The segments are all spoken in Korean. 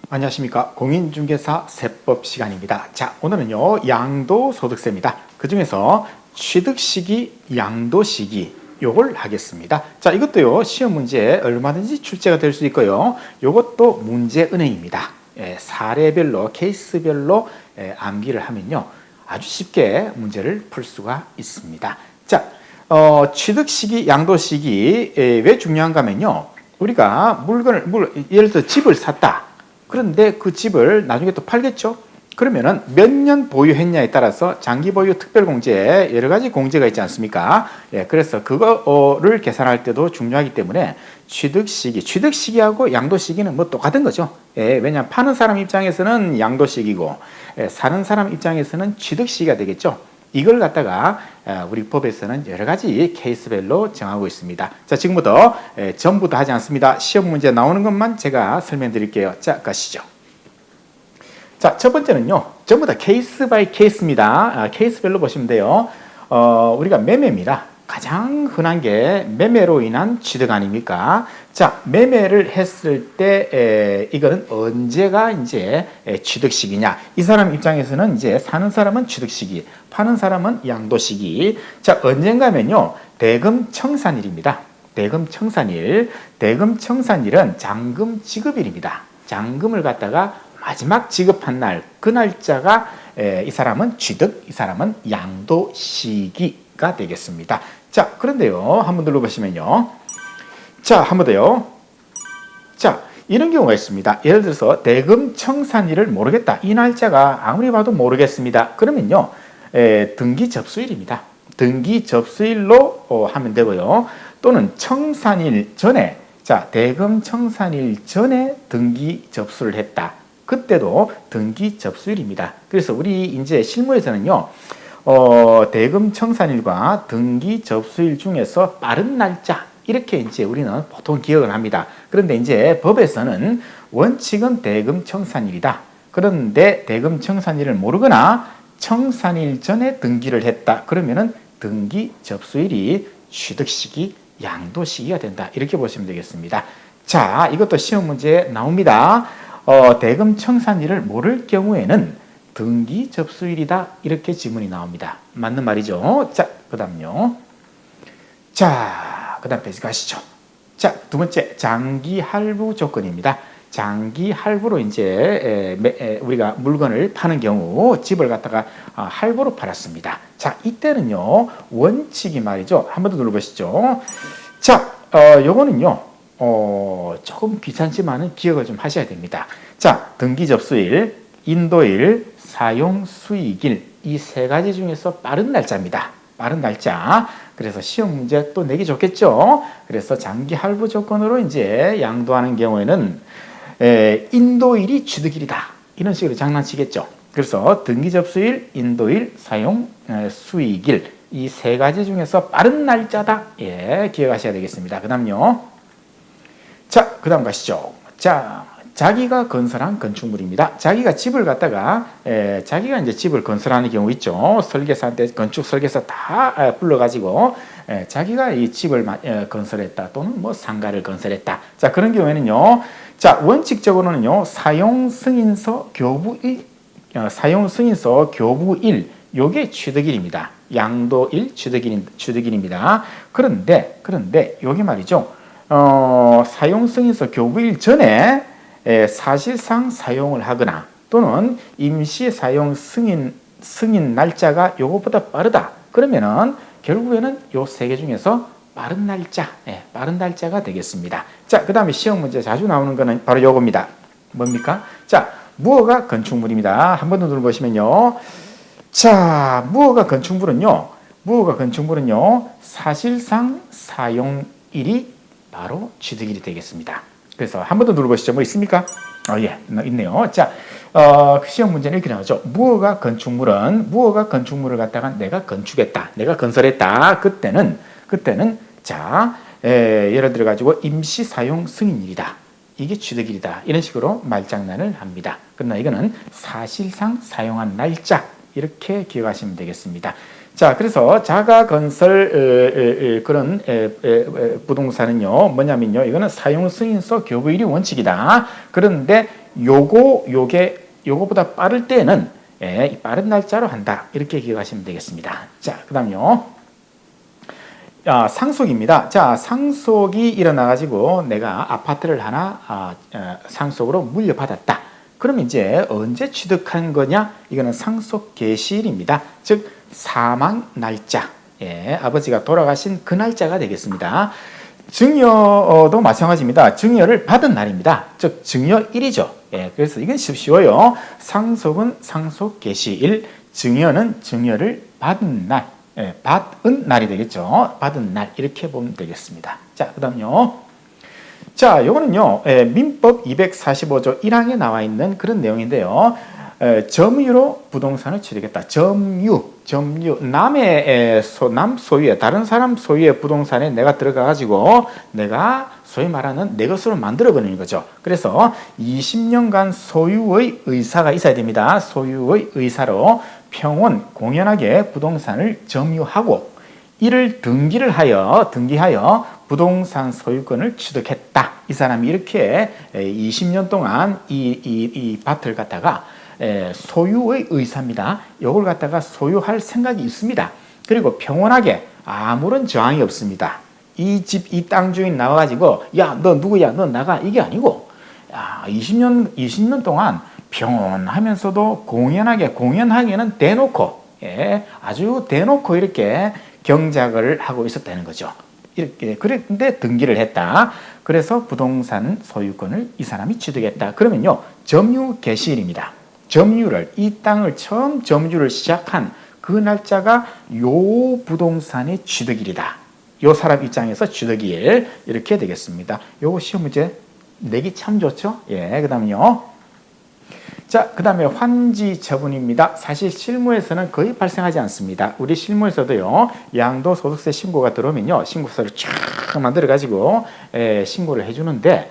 안녕하십니까. 공인중개사 세법 시간입니다. 자, 오늘은요 양도소득세입니다. 그 중에서 취득시기, 양도시기 요걸 하겠습니다. 자, 이것도요 시험 문제에 얼마든지 출제가 될 수 있고요. 요것도 문제은행입니다. 사례별로 케이스별로 암기를 하면요 아주 쉽게 문제를 풀 수가 있습니다. 자, 취득시기, 양도시기 왜 중요한가 하면요, 우리가 예를 들어 집을 샀다. 그런데 그 집을 나중에 또 팔겠죠? 그러면은 몇 년 보유했냐에 따라서 장기 보유 특별공제 여러 가지 공제가 있지 않습니까? 그래서 그거를 계산할 때도 중요하기 때문에 취득시기하고 양도시기는 뭐 똑같은 거죠. 왜냐하면 파는 사람 입장에서는 양도시기고 사는 사람 입장에서는 취득시기가 되겠죠. 이걸 갖다가 우리 법에서는 여러 가지 케이스별로 정하고 있습니다. 자, 지금부터 전부 다 하지 않습니다. 시험 문제 나오는 것만 제가 설명드릴게요. 자, 가시죠. 자, 첫 번째는요, 전부 다 케이스 바이 케이스입니다. 케이스별로 보시면 돼요. 우리가 매매입니다. 가장 흔한 게 매매로 인한 취득 아닙니까? 자, 매매를 했을 때 이거는 언제가 이제 취득 시기냐? 이 사람 입장에서는 이제 사는 사람은 취득 시기, 파는 사람은 양도 시기. 자, 언젠가면요 대금 청산일입니다. 대금 청산일. 대금 청산일은 잔금 지급일입니다. 잔금을 갖다가 마지막 지급한 날, 그 날짜가 이 사람은 취득, 이 사람은 양도 시기가 되겠습니다. 자, 그런데요, 한번 눌러보시면요. 자, 한 번 더요. 자, 이런 경우가 있습니다. 예를 들어서 대금 청산일을 모르겠다. 이 날짜가 아무리 봐도 모르겠습니다. 그러면요, 등기 접수일입니다. 등기 접수일로 하면 되고요. 또는 청산일 전에, 자, 대금 청산일 전에 등기 접수를 했다. 그때도 등기 접수일입니다. 그래서 우리 이제 실무에서는요, 대금 청산일과 등기 접수일 중에서 빠른 날짜, 이렇게 이제 우리는 보통 기억을 합니다. 그런데 이제 법에서는 원칙은 대금 청산일이다. 그런데 대금 청산일을 모르거나 청산일 전에 등기를 했다. 그러면은 등기 접수일이 취득시기, 양도시기가 된다. 이렇게 보시면 되겠습니다. 자, 이것도 시험 문제에 나옵니다. 대금 청산일을 모를 경우에는 등기 접수일이다. 이렇게 지문이 나옵니다. 맞는 말이죠. 자, 그 다음요. 자, 그 다음 페이지 가시죠. 자, 두 번째, 장기 할부 조건입니다. 장기 할부로 이제 우리가 물건을 파는 경우 집을 갖다가 할부로 팔았습니다. 자, 이때는요, 원칙이 말이죠. 한 번 더 눌러보시죠. 자, 요거는요, 조금 귀찮지만은 기억을 좀 하셔야 됩니다. 자, 등기 접수일, 인도일, 사용 수익일, 이 세 가지 중에서 빠른 날짜입니다. 빠른 날짜. 그래서 시험 문제 또 내기 좋겠죠. 그래서 장기 할부 조건으로 이제 양도하는 경우에는 인도일이 취득일이다. 이런 식으로 장난치겠죠. 그래서 등기 접수일, 인도일, 사용 수익일, 이 세 가지 중에서 빠른 날짜다. 기억하셔야 되겠습니다. 그 다음요. 자, 그 다음 가시죠. 자, 자기가 건설한 건축물입니다. 자기가 집을 갖다가 자기가 이제 집을 건설하는 경우 있죠. 설계사한테 건축 설계사 다 불러가지고 자기가 이 집을 건설했다, 또는 뭐 상가를 건설했다. 자, 그런 경우에는요. 자, 원칙적으로는요, 사용 승인서 교부일, 요게 취득일입니다. 양도일, 취득일입니다. 그런데 여기 말이죠. 사용 승인서 교부일 전에 사실상 사용을 하거나 또는 임시 사용 승인 날짜가 요것보다 빠르다. 그러면은 결국에는 요 세 개 중에서 빠른 날짜가 되겠습니다. 자, 그 다음에 시험 문제 자주 나오는 거는 바로 요겁니다. 뭡니까? 자, 무허가 건축물입니다. 한 번 더 눌러보시면요. 자, 무허가 건축물은요, 사실상 사용일이 바로 취득일이 되겠습니다. 그래서 한 번 더 눌러보시죠. 뭐 있습니까? 예, 있네요. 자, 시험 문제는 이렇게 나오죠. 무허가 건축물을 갖다가 내가 건축했다, 내가 건설했다. 그때는 자, 예를 들어 가지고 임시 사용 승인일이다. 이게 취득일이다. 이런 식으로 말장난을 합니다. 그러나 이거는 사실상 사용한 날짜, 이렇게 기억하시면 되겠습니다. 자, 그래서 자가건설 그런 부동산은요, 뭐냐면요, 이거는 사용승인서 교부일이 원칙이다. 그런데 요거보다 빠를 때는 이 빠른 날짜로 한다. 이렇게 기억하시면 되겠습니다. 자, 그 다음요. 상속입니다. 자, 상속이 일어나가지고 내가 아파트를 하나 상속으로 물려받았다. 그럼 이제 언제 취득한 거냐? 이거는 상속 개시일입니다. 즉 사망 날짜. 아버지가 돌아가신 그 날짜가 되겠습니다. 증여도 마찬가지입니다. 증여를 받은 날입니다. 즉 증여일이죠. 그래서 이건 쉬워요. 상속은 상속 개시일, 증여는 증여를 받은 날. 받은 날이 되겠죠. 받은 날 이렇게 보면 되겠습니다. 자, 그다음요. 자, 요거는요. 민법 245조 1항에 나와 있는 그런 내용인데요. 점유로 부동산을 취득했다. 점유. 남 소유의 다른 사람 소유의 부동산에 내가 들어가 가지고 내가 소위 말하는 내 것으로 만들어 버리는 거죠. 그래서 20년간 소유의 의사가 있어야 됩니다. 소유의 의사로 평온 공연하게 부동산을 점유하고 이를 등기하여 부동산 소유권을 취득했다. 이 사람이 이렇게 20년 동안 이 밭을 갖다가 소유의 의사입니다. 이걸 갖다가 소유할 생각이 있습니다. 그리고 평온하게 아무런 저항이 없습니다. 이 땅 주인 나와가지고 야, 너 누구야? 너 나가. 이게 아니고 20년 동안 평온하면서도 공연하기에는 대놓고 아주 대놓고 이렇게 경작을 하고 있었다는 거죠. 이렇게 그런데 등기를 했다. 그래서 부동산 소유권을 이 사람이 취득했다. 그러면요, 점유 개시일입니다. 점유를 이 땅을 처음 점유를 시작한 그 날짜가 요 부동산의 취득일이다. 요 사람 입장에서 취득일 이렇게 되겠습니다. 요거 시험 문제 내기 참 좋죠. 그다음요. 자, 그 다음에 환지 처분입니다. 사실 실무에서는 거의 발생하지 않습니다. 우리 실무에서도요, 양도소득세 신고가 들어오면요, 신고서를 쫙 만들어가지고 신고를 해주는데,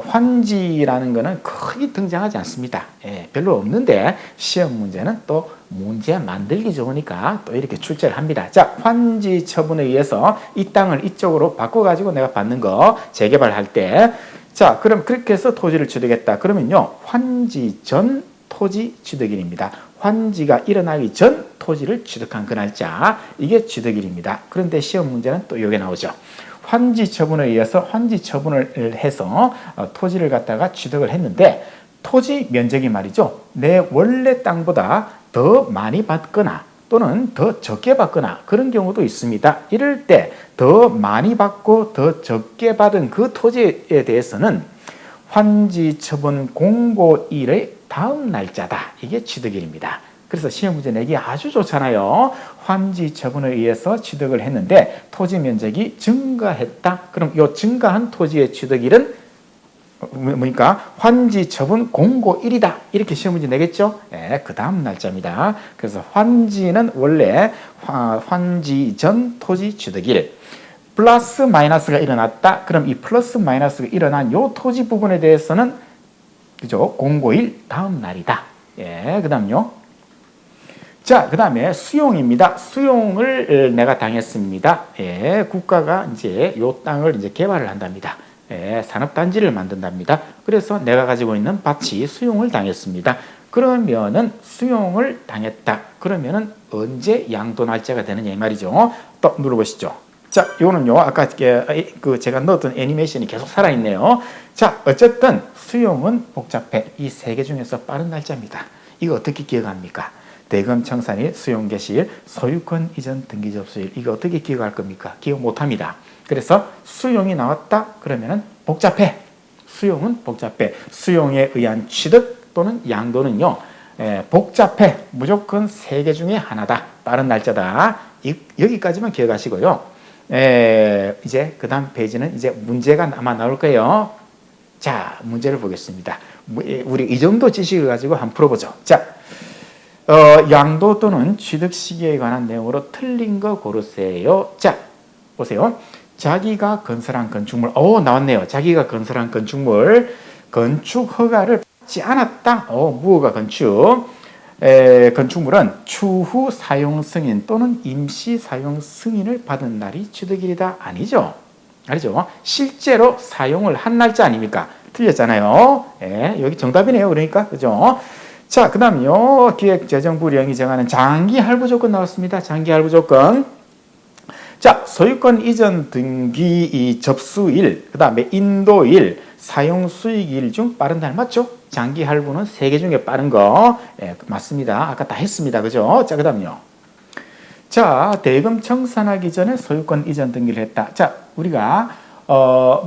환지라는 거는 거의 등장하지 않습니다. 별로 없는데, 시험 문제는 또 문제 만들기 좋으니까 또 이렇게 출제를 합니다. 자, 환지 처분에 의해서 이 땅을 이쪽으로 바꿔가지고 내가 받는 거 재개발할 때, 자, 그럼 그렇게 해서 토지를 취득했다. 그러면요, 환지 전 토지 취득일입니다. 환지가 일어나기 전 토지를 취득한 그 날짜, 이게 취득일입니다. 그런데 시험 문제는 또 이게 나오죠. 환지 처분에 의해서 환지 처분을 해서 토지를 갖다가 취득을 했는데 토지 면적이 말이죠. 내 원래 땅보다 더 많이 받거나 또는 더 적게 받거나 그런 경우도 있습니다. 이럴 때 더 많이 받고 더 적게 받은 그 토지에 대해서는 환지 처분 공고일의 다음 날짜다. 이게 취득일입니다. 그래서 시험 문제 내기 아주 좋잖아요. 환지 처분에 의해서 취득을 했는데 토지 면적이 증가했다. 그럼 이 증가한 토지의 취득일은 뭐니까 환지 처분 공고일이다. 이렇게 시험 문제 내겠죠? 그 다음 날짜입니다. 그래서 환지는 원래 환지 전 토지 취득일. 플러스 마이너스가 일어났다. 그럼 이 플러스 마이너스가 일어난 요 토지 부분에 대해서는 그죠? 공고일 다음 날이다. 그다음요. 자, 그다음에 수용입니다. 수용을 내가 당했습니다. 국가가 이제 요 땅을 이제 개발을 한답니다. 산업단지를 만든답니다. 그래서 내가 가지고 있는 밭이 수용을 당했습니다. 그러면은 수용을 당했다. 그러면은 언제 양도 날짜가 되느냐 이 말이죠. 또 눌러보시죠. 자, 이거는요, 아까 제가 넣었던 애니메이션이 계속 살아있네요. 자, 어쨌든 수용은 복잡해. 이 세 개 중에서 빠른 날짜입니다. 이거 어떻게 기억합니까? 대검 청산일, 수용 개시일, 소유권 이전 등기 접수일. 이거 어떻게 기억할 겁니까? 기억 못합니다. 그래서 수용이 나왔다 그러면은 복잡해. 수용은 복잡해. 수용에 의한 취득 또는 양도는요, 복잡해. 무조건 세 개 중에 하나다. 빠른 날짜다. 여기까지만 기억하시고요. 이제 그 다음 페이지는 이제 문제가 아마 나올 거예요. 자, 문제를 보겠습니다. 우리 이 정도 지식을 가지고 한번 풀어보죠. 자, 양도 또는 취득 시기에 관한 내용으로 틀린 거 고르세요. 자, 보세요. 자기가 건설한 건축물, 나왔네요. 자기가 건설한 건축물, 건축 허가를 받지 않았다. 무허가 건축. 건축물은 추후 사용 승인 또는 임시 사용 승인을 받은 날이 취득일이다. 아니죠. 실제로 사용을 한 날짜 아닙니까? 틀렸잖아요. 예, 여기 정답이네요. 그러니까 그죠? 자, 그다음요. 기획재정부령이 정하는 장기 할부 조건 나왔습니다. 장기 할부 조건. 자, 소유권 이전 등기 이 접수일, 그다음에 인도일, 사용 수익일 중 빠른 날 맞죠? 장기 할부는 3개 중에 빠른 거. 예, 맞습니다. 아까 다 했습니다. 그죠? 자, 그다음요. 자, 대금 청산하기 전에 소유권 이전 등기를 했다. 자, 우리가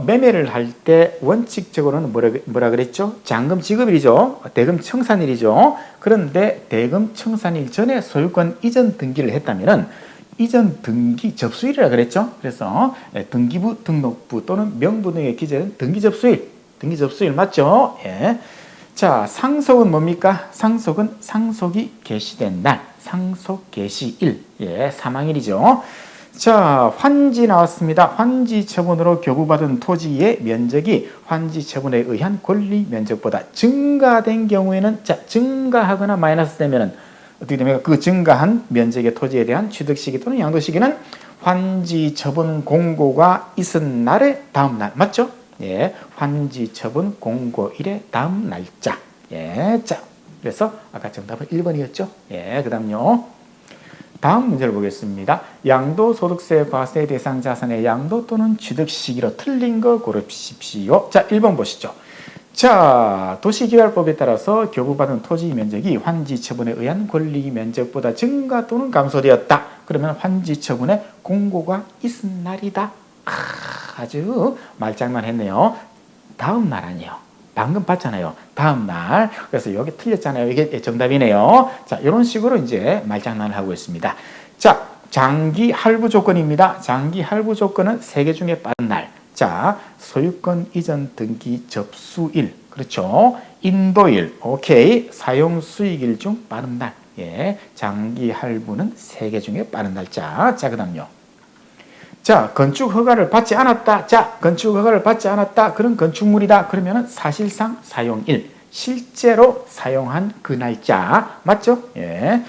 매매를 할 때 원칙적으로는 뭐라 그랬죠? 잔금 지급일이죠. 대금 청산일이죠. 그런데 대금 청산일 전에 소유권 이전 등기를 했다면은 이전 등기 접수일이라 그랬죠. 그래서 등기부, 등록부 또는 명부 등에 기재된 등기 접수일 맞죠? 예. 자, 상속은 뭡니까? 상속은 상속이 개시된 날, 상속 개시일, 예, 사망일이죠. 자, 환지 나왔습니다. 환지 처분으로 교부받은 토지의 면적이 환지 처분에 의한 권리 면적보다 증가된 경우에는, 자, 증가하거나 마이너스 되면은 어떻게 됩니까? 그 증가한 면적의 토지에 대한 취득 시기 또는 양도 시기는 환지 처분 공고가 있은 날의 다음 날, 맞죠? 예, 환지 처분 공고일의 다음 날짜. 예, 자, 그래서 아까 정답은 1번이었죠? 예, 그 다음요. 다음 문제를 보겠습니다. 양도소득세 과세 대상 자산의 양도 또는 취득 시기로 틀린 거 고르십시오. 자, 1번 보시죠. 자, 도시개발법에 따라서 교부받은 토지 면적이 환지 처분에 의한 권리 면적보다 증가 또는 감소되었다. 그러면 환지 처분에 공고가 있은 날이다. 아주 말장난했네요. 다음 날 아니에요. 방금 봤잖아요. 다음 날. 그래서 여기 틀렸잖아요. 이게 정답이네요. 자, 이런 식으로 이제 말장난을 하고 있습니다. 자, 장기 할부 조건입니다. 장기 할부 조건은 3개 중에 빠른 날. 자, 소유권 이전 등기 접수일. 그렇죠. 인도일. 오케이. 사용 수익일 중 빠른 날. 예. 장기 할부는 3개 중에 빠른 날짜. 자, 그다음요. 자, 건축 허가를 받지 않았다. 자, 건축 허가를 받지 않았다. 그런 건축물이다. 그러면은 사실상 사용일, 실제로 사용한 그 날짜. 맞죠? 예.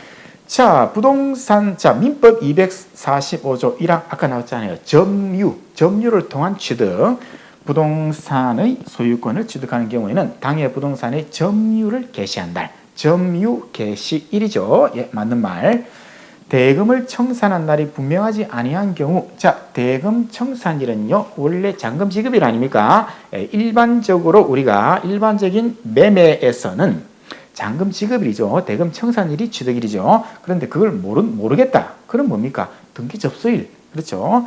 자, 부동산, 자, 민법 245조 1항 아까 나왔잖아요. 점유를 통한 취득. 부동산의 소유권을 취득하는 경우에는 당해 부동산의 점유를 개시한 날. 점유 개시일이죠. 예, 맞는 말. 대금을 청산한 날이 분명하지 아니한 경우, 자, 대금 청산일은요, 원래 잔금 지급일 아닙니까? 일반적으로 우리가 일반적인 매매에서는 잔금 지급일이죠. 대금 청산일이 취득일이죠. 그런데 그걸 모르겠다. 그럼 뭡니까? 등기 접수일. 그렇죠.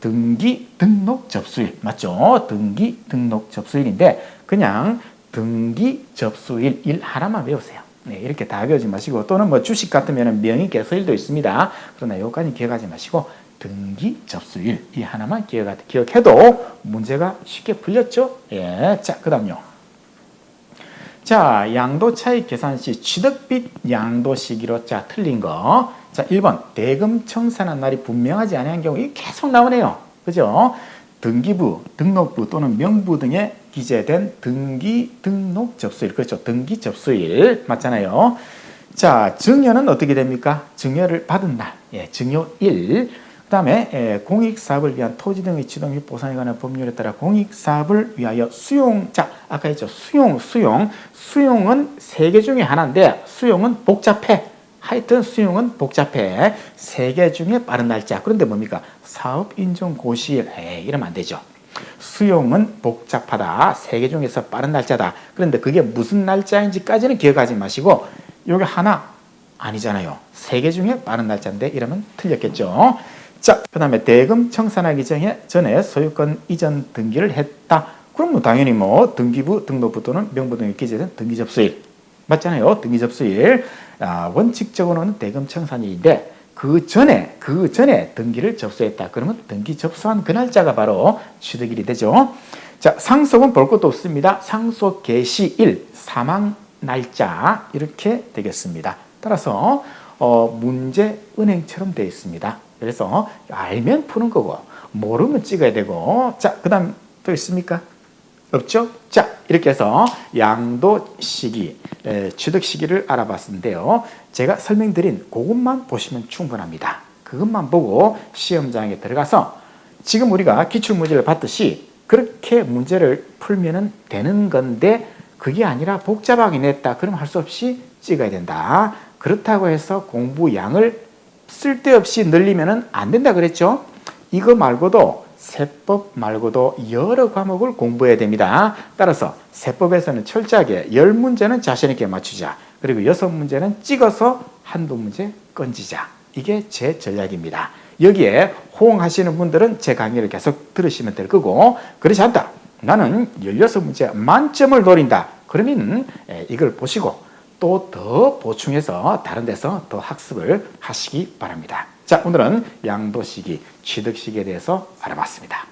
등기 등록 접수일. 맞죠? 등기 등록 접수일인데 그냥 등기 접수일 일 하나만 외우세요. 네, 이렇게 다 배우지 마시고 또는 뭐 주식 같으면 명의 개소일도 있습니다. 그러나 여기까지 기억하지 마시고 등기 접수일 이 하나만 기억해도 문제가 쉽게 풀렸죠? 예, 자, 그다음요. 자, 양도 차익 계산 시 취득빚 양도 시기로 자 틀린 거. 자, 1번 대금 청산한 날이 분명하지 않은 경우 이게 계속 나오네요. 그죠? 등기부, 등록부 또는 명부 등에 기재된 등기 등록 접수일. 그렇죠. 등기 접수일. 맞잖아요. 자, 증여는 어떻게 됩니까? 증여를 받은 날. 예, 증여일. 그 다음에 공익사업을 위한 토지 등의 취득 및 보상에 관한 법률에 따라 공익사업을 위하여 수용. 자, 아까 했죠. 수용은 3개 중에 하나인데 수용은 복잡해. 하여튼 수용은 복잡해. 3개 중에 빠른 날짜. 그런데 뭡니까? 사업 인정 고시일. 이러면 안 되죠. 수용은 복잡하다. 3개 중에서 빠른 날짜다. 그런데 그게 무슨 날짜인지까지는 기억하지 마시고 여기 하나 아니잖아요. 3개 중에 빠른 날짜인데 이러면 틀렸겠죠. 자, 그 다음에 대금 청산하기 전에 소유권 이전 등기를 했다. 그럼 뭐 당연히 뭐 등기부, 등록부 또는 명부 등에 기재된 등기 접수일. 맞잖아요. 등기 접수일. 원칙적으로는 대금 청산일인데 그 전에 등기를 접수했다. 그러면 등기 접수한 그 날짜가 바로 취득일이 되죠. 자, 상속은 볼 것도 없습니다. 상속 개시일, 사망 날짜 이렇게 되겠습니다. 따라서 문제 은행처럼 되어 있습니다. 그래서 알면 푸는 거고 모르면 찍어야 되고. 자, 그다음 또 있습니까? 없죠? 자, 이렇게 해서 양도 시기, 취득 시기를 알아봤는데요. 제가 설명드린 그것만 보시면 충분합니다. 그것만 보고 시험장에 들어가서 지금 우리가 기출문제를 봤듯이 그렇게 문제를 풀면 되는 건데 그게 아니라 복잡하게 냈다. 그럼 할 수 없이 찍어야 된다. 그렇다고 해서 공부 양을 쓸데없이 늘리면 안 된다 그랬죠. 이거 말고도 세법 말고도 여러 과목을 공부해야 됩니다. 따라서 세법에서는 철저하게 10문제는 자신 있게 맞추자. 그리고 6문제는 찍어서 한두 문제 건지자. 이게 제 전략입니다. 여기에 호응하시는 분들은 제 강의를 계속 들으시면 될 거고, 그렇지 않다. 나는 16문제 만점을 노린다. 그러면 이걸 보시고 또 더 보충해서 다른 데서 더 학습을 하시기 바랍니다. 자, 오늘은 양도시기, 취득시기에 대해서 알아봤습니다.